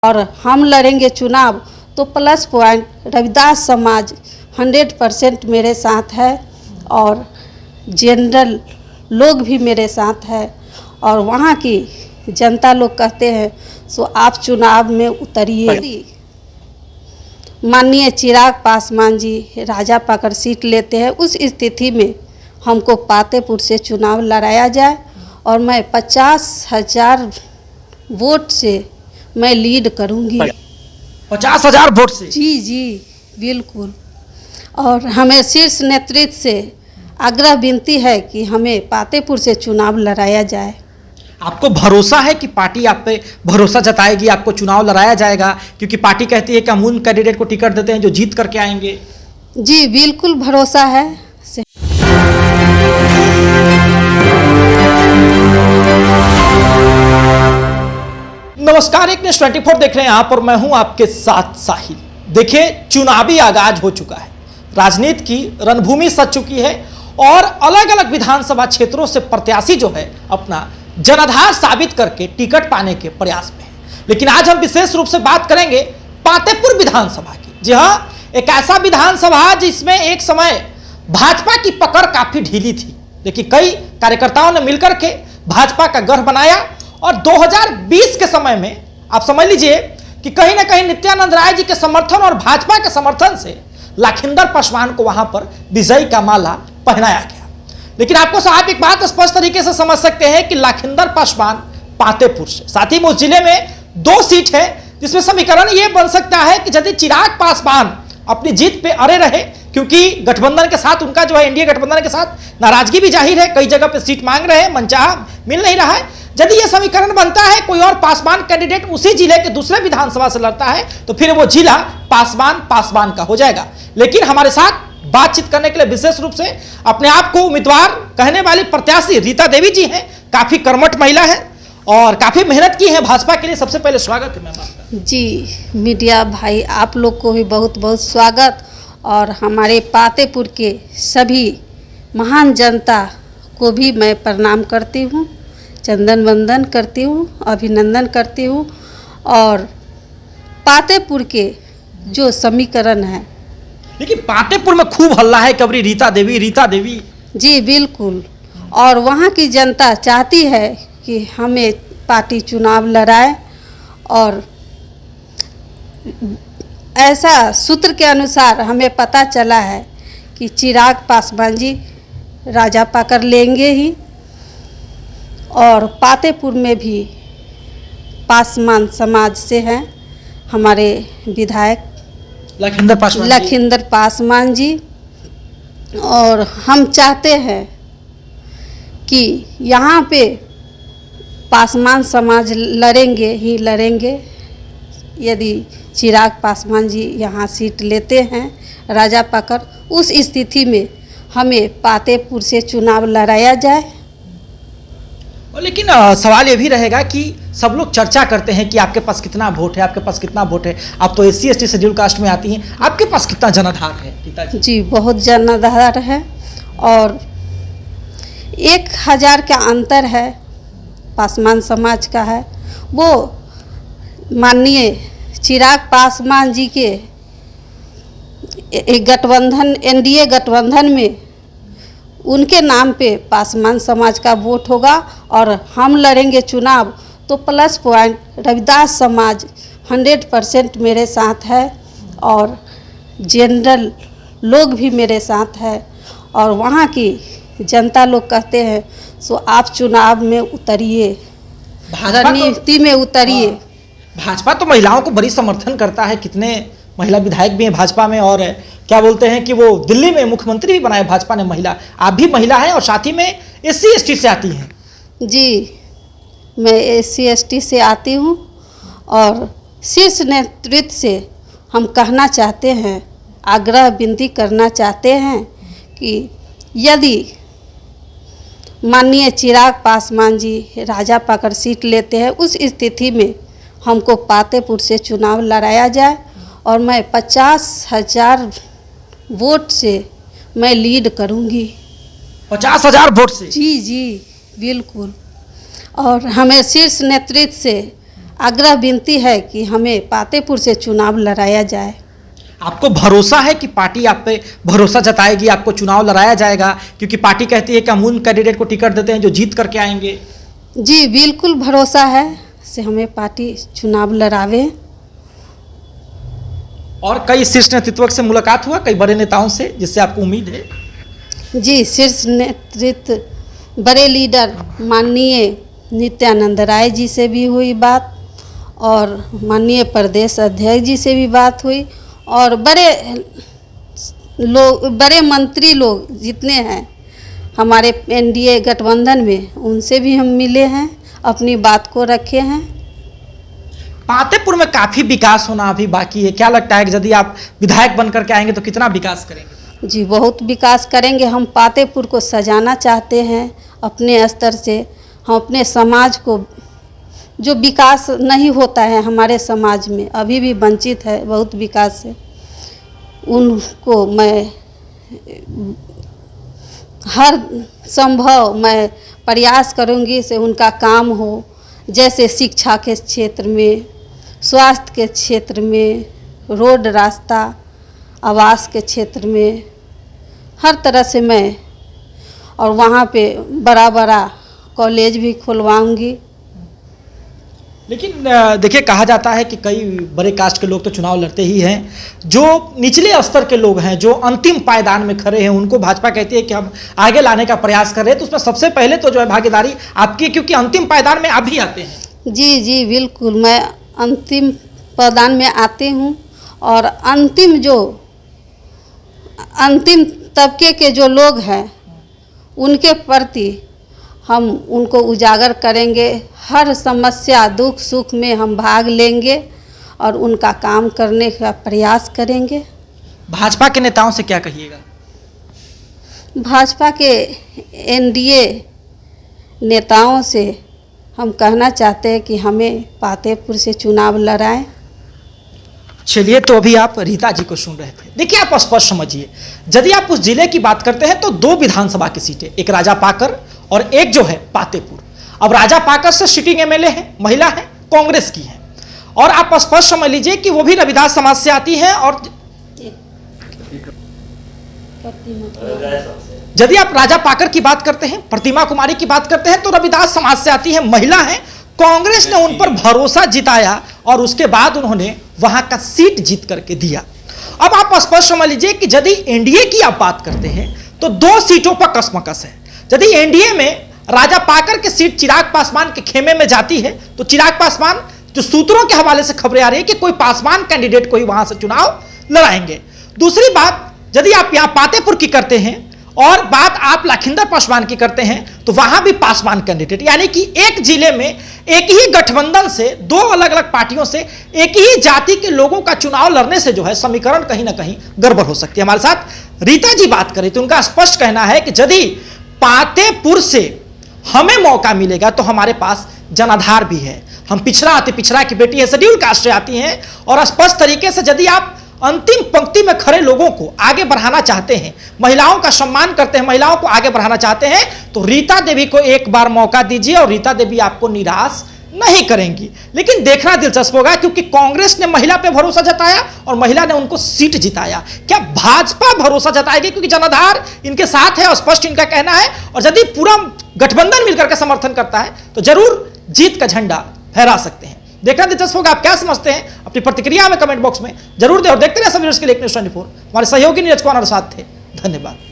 और हम लड़ेंगे चुनाव तो प्लस पॉइंट रविदास समाज 100% मेरे साथ है और जनरल लोग भी मेरे साथ है और वहाँ की जनता लोग कहते हैं सो आप चुनाव में उतरिए। माननीय चिराग पासवान जी राजापाकर सीट लेते हैं, उस स्थिति में हमको पातेपुर से चुनाव लड़ाया जाए और मैं 50,000 वोट से मैं लीड करूंगी। 50,000 वोट से? जी बिल्कुल। और हमें शीर्ष नेतृत्व से आग्रह विनती है कि हमें पातेपुर से चुनाव लड़ाया जाए। आपको भरोसा है कि पार्टी आप पे भरोसा जताएगी, आपको चुनाव लड़ाया जाएगा? क्योंकि पार्टी कहती है कि हम उन कैंडिडेट को टिकट देते हैं जो जीत करके आएंगे। जी बिल्कुल भरोसा है। नमस्कार, एक न्यूज़ 24 देख रहे हैं आप और मैं हूं आपके साथ साहिल। देखिए, चुनावी आगाज हो चुका है, राजनीति की रणभूमि सज चुकी है और अलग अलग विधानसभा क्षेत्रों से प्रत्याशी जो है अपना जनाधार साबित करके टिकट पाने के प्रयास में है। लेकिन आज हम विशेष रूप से बात करेंगे पातेपुर विधानसभा की। जी हाँ, एक ऐसा विधानसभा जिसमें एक समय भाजपा की पकड़ काफी ढीली थी, लेकिन कई कार्यकर्ताओं ने मिलकर के भाजपा का गढ़ बनाया और 2020 के समय में आप समझ लीजिए कि कहीं ना कहीं नित्यानंद राय जी के समर्थन और भाजपा के समर्थन से लखिंदर पासवान को वहां पर विजयी का माला पहनाया गया। लेकिन आपको साहब एक बात स्पष्ट तरीके से समझ सकते हैं कि लखिंदर पासवान पातेपुर से, साथ ही में उस जिले में 2 सीट है जिसमें समीकरण यह बन सकता है कि यदि चिराग पासवान अपनी जीत पे अड़े रहे, क्योंकि गठबंधन के साथ उनका जो है एनडीए गठबंधन के साथ नाराजगी भी जाहिर है, कई जगह पे सीट मांग रहे हैं, मनचाहा मिल नहीं रहा है। यदि यह समीकरण बनता है कोई और पासवान कैंडिडेट उसी जिले के दूसरे विधानसभा से लड़ता है तो फिर वो जिला पासवान का हो जाएगा। लेकिन हमारे साथ बातचीत करने के लिए विशेष रूप से अपने आप को उम्मीदवार कहने वाली प्रत्याशी रीता देवी जी हैं। काफी कर्मठ महिला है और काफी मेहनत की है भाजपा के लिए। सबसे पहले स्वागत है मैम आपका। जी मीडिया भाई आप लोग को भी बहुत बहुत स्वागत और हमारे पातेपुर के सभी महान जनता को भी मैं प्रणाम करती हूँ, चंदन वंदन करती हूँ, अभिनंदन करती हूँ। और पातेपुर के जो समीकरण है, लेकिन पातेपुर में खूब हल्ला है कबरी रीता देवी। जी बिल्कुल। और वहाँ की जनता चाहती है कि हमें पार्टी चुनाव लड़ाए और ऐसा सूत्र के अनुसार हमें पता चला है कि चिराग पासवान जी राजापाकर लेंगे ही और पातेपुर में भी पासवान समाज से हैं हमारे विधायक लखिंदर पासवान जी। और हम चाहते हैं कि यहाँ पे पासवान समाज लड़ेंगे यदि चिराग पासवान जी यहाँ सीट लेते हैं राजापाकर, उस स्थिति में हमें पातेपुर से चुनाव लड़ाया जाए। लेकिन सवाल ये भी रहेगा कि सब लोग चर्चा करते हैं कि आपके पास कितना वोट है, आपके पास कितना वोट है। आप तो SC ST शेड्यूल कास्ट में आती हैं, आपके पास कितना जनाधार है पिताजी? जी बहुत जनाधार है और 1,000 का अंतर है पासवान समाज का है। वो माननीय चिराग पासवान जी के गठबंधन एनडीए गठबंधन में उनके नाम पे पासवान समाज का वोट होगा और हम लड़ेंगे चुनाव तो प्लस पॉइंट रविदास समाज 100% मेरे साथ है और जनरल लोग भी मेरे साथ है और वहाँ की जनता लोग कहते हैं सो आप चुनाव में उतरिए, रणनीति में उतरिए। भाजपा तो महिलाओं को बड़ी समर्थन करता है, कितने महिला विधायक भी हैं भाजपा में और क्या बोलते हैं कि वो दिल्ली में मुख्यमंत्री भी बनाए भाजपा ने महिला। आप भी महिला हैं और साथ ही में SC ST से आती हैं। जी मैं SC ST से आती हूँ और शीर्ष नेतृत्व से हम कहना चाहते हैं, आग्रह विनती करना चाहते हैं कि यदि माननीय चिराग पासवान जी राजापाकर सीट लेते हैं, उस स्थिति में हमको पातेपुर से चुनाव लड़ाया जाए और मैं 50,000 वोट से मैं लीड करूंगी। 50,000 वोट से? जी बिल्कुल। और हमें शीर्ष नेतृत्व से आग्रह विनती है कि हमें पातेपुर से चुनाव लड़ाया जाए। आपको भरोसा है कि पार्टी आप पे भरोसा जताएगी, आपको चुनाव लड़ाया जाएगा? क्योंकि पार्टी कहती है कि हम उन कैंडिडेट को टिकट देते हैं जो जीत करके आएंगे। जी बिल्कुल भरोसा है से हमें पार्टी चुनाव लड़ावे। और कई शीर्ष नेतृत्व से मुलाकात हुआ, कई बड़े नेताओं से, जिससे आपको उम्मीद है? जी शीर्ष नेतृत्व बड़े लीडर माननीय नित्यानंद राय जी से भी हुई बात, और माननीय प्रदेश अध्यक्ष जी से भी बात हुई, और बड़े मंत्री लोग जितने हैं हमारे एनडीए गठबंधन में, उनसे भी हम मिले हैं, अपनी बात को रखे हैं। पातेपुर में काफ़ी विकास होना अभी बाकी है। क्या लगता है कि यदि आप विधायक बन करके आएंगे तो कितना विकास करेंगे? जी बहुत विकास करेंगे। हम पातेपुर को सजाना चाहते हैं अपने स्तर से। हम अपने समाज को, जो विकास नहीं होता है हमारे समाज में, अभी भी वंचित है बहुत विकास से, उनको मैं हर संभव मैं प्रयास करूंगी से उनका काम हो। जैसे शिक्षा के क्षेत्र में, स्वास्थ्य के क्षेत्र में, रोड रास्ता, आवास के क्षेत्र में, हर तरह से मैं, और वहाँ पे बड़ा बड़ा कॉलेज भी खुलवाऊंगी। लेकिन देखिए, कहा जाता है कि कई बड़े कास्ट के लोग तो चुनाव लड़ते ही हैं। जो निचले स्तर के लोग हैं, जो अंतिम पायदान में खड़े हैं, उनको भाजपा कहती है कि हम आगे लाने का प्रयास कर रहे हैं। तो उसमें सबसे पहले तो जो है भागीदारी आपकी, क्योंकि अंतिम पायदान में आप भी आते हैं। जी जी बिल्कुल, मैं अंतिम पायदान में आती हूँ, और अंतिम तबके के जो लोग हैं उनके प्रति हम उनको उजागर करेंगे। हर समस्या दुख सुख में हम भाग लेंगे और उनका काम करने का प्रयास करेंगे। भाजपा के नेताओं से क्या कहिएगा? भाजपा के एनडीए नेताओं से हम कहना चाहते हैं कि हमें पातेपुर से चुनाव लड़ाएं। चलिए, तो अभी आप रीता जी को सुन रहे थे। देखिए, आप स्पष्ट समझिए, यदि आप उस जिले की बात करते हैं तो 2 विधानसभा की सीटें, एक राजापाकर और एक जो है पातेपुर। अब राजापाकर से सिटिंग एमएलए है, महिला है, कांग्रेस की है, और आप स्पष्ट समझ लीजिए कि वो भी रविदास समाज से आती हैं। और यदि आप राजापाकर की बात करते हैं, प्रतिमा कुमारी की बात करते हैं, तो रविदास समाज से आती है, महिला है। कांग्रेस ने उन पर भरोसा जिताया और उसके बाद उन्होंने वहां का सीट जीत करके दिया। अब आप स्पष्ट समझ लीजिए कि यदि एनडीए की आप बात करते हैं तो 2 सीटों पर कसमकस है। यदि एनडीए में राजापाकर की सीट चिराग पासवान के खेमे में जाती है तो चिराग पासवान, जो सूत्रों के हवाले से खबरें आ रही है कि कोई पासवान कैंडिडेट को ही वहां से चुनाव लड़ाएंगे। दूसरी बात, यदि आप यहां पातेपुर की करते हैं और बात आप लखिंदर पासवान की करते हैं तो वहां भी पासवान कैंडिडेट, यानी कि एक जिले में एक ही गठबंधन से 2 अलग अलग पार्टियों से एक ही जाति के लोगों का चुनाव लड़ने से जो है समीकरण कहीं ना कहीं गड़बड़ हो सकती है। हमारे साथ रीता जी बात करें तो उनका स्पष्ट कहना है कि यदि पातेपुर से हमें मौका मिलेगा तो हमारे पास जनाधार भी है, हम पिछड़ा अति पिछड़ा की बेटी है, शेड्यूल कास्ट से आती हैं, और स्पष्ट तरीके से यदि आप अंतिम पंक्ति में खड़े लोगों को आगे बढ़ाना चाहते हैं, महिलाओं का सम्मान करते हैं, महिलाओं को आगे बढ़ाना चाहते हैं, तो रीता देवी को एक बार मौका दीजिए और रीता देवी आपको निराश नहीं करेंगी। लेकिन देखना दिलचस्प होगा, क्योंकि कांग्रेस ने महिला पे भरोसा जताया और महिला ने उनको सीट जिताया। क्या भाजपा भरोसा जताएगी? क्योंकि जनाधार इनके साथ है और स्पष्ट इनका कहना है, और यदि पूरा गठबंधन मिलकर के समर्थन करता है तो जरूर जीत का झंडा फहरा सकते हैं। देखना दिलचस्प होगा, आप क्या समझते हैं? अपनी प्रतिक्रिया में कमेंट बॉक्स में जरूर दें, और देखते रहे सभी न्यूज़ के लिए एक न्यूज़ 24। हमारे सहयोगी नीरज कुमार साथ थे। धन्यवाद।